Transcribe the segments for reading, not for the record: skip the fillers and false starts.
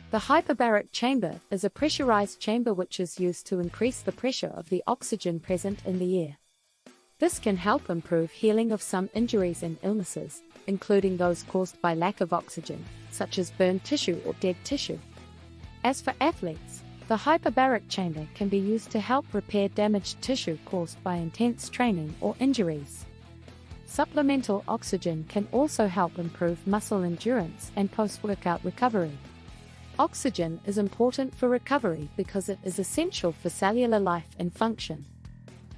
The hyperbaric chamber is a pressurized chamber which is used to increase the pressure of the oxygen present in the air. This can help improve healing of some injuries and illnesses, including those caused by lack of oxygen, such as burned tissue or dead tissue. As for athletes, the hyperbaric chamber can be used to help repair damaged tissue caused by intense training or injuries. Supplemental oxygen can also help improve muscle endurance and post-workout recovery. Oxygen is important for recovery because it is essential for cellular life and function.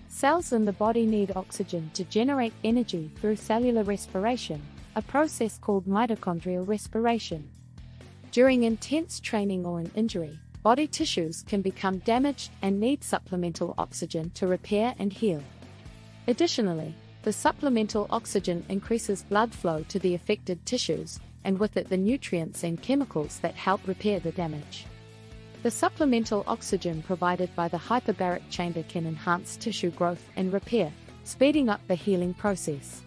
Cells in the body need oxygen to generate energy through cellular respiration, a process called mitochondrial respiration. During intense training or an injury, body tissues can become damaged and need supplemental oxygen to repair and heal. Additionally, the supplemental oxygen increases blood flow to the affected tissues, and with it the nutrients and chemicals that help repair the damage. The supplemental oxygen provided by the hyperbaric chamber can enhance tissue growth and repair, speeding up the healing process.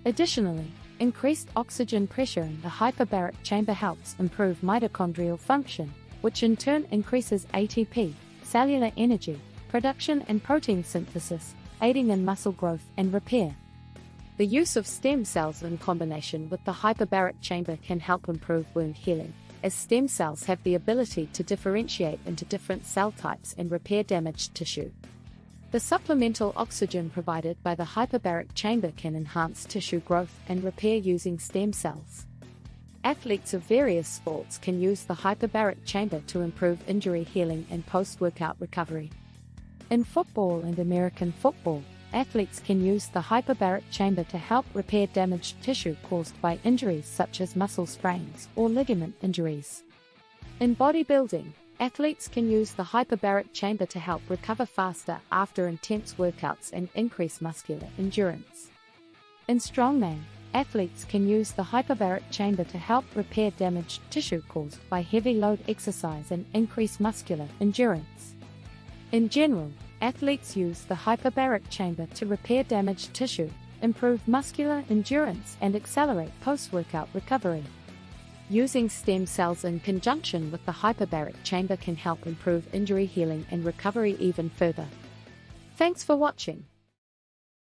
Additionally, increased oxygen pressure in the hyperbaric chamber helps improve mitochondrial function, which in turn increases ATP, cellular energy, production and protein synthesis, aiding in muscle growth and repair. The use of stem cells in combination with the hyperbaric chamber can help improve wound healing, as stem cells have the ability to differentiate into different cell types and repair damaged tissue. The supplemental oxygen provided by the hyperbaric chamber can enhance tissue growth and repair using stem cells. Athletes of various sports can use the hyperbaric chamber to improve injury healing and post-workout recovery. In football and American football, athletes can use the hyperbaric chamber to help repair damaged tissue caused by injuries such as muscle sprains or ligament injuries. In bodybuilding, athletes can use the hyperbaric chamber to help recover faster after intense workouts and increase muscular endurance. In strongman, athletes can use the hyperbaric chamber to help repair damaged tissue caused by heavy load exercise and increase muscular endurance. In general, athletes use the hyperbaric chamber to repair damaged tissue, improve muscular endurance and accelerate post-workout recovery. Using stem cells in conjunction with the hyperbaric chamber can help improve injury healing and recovery even further. Thanks for watching.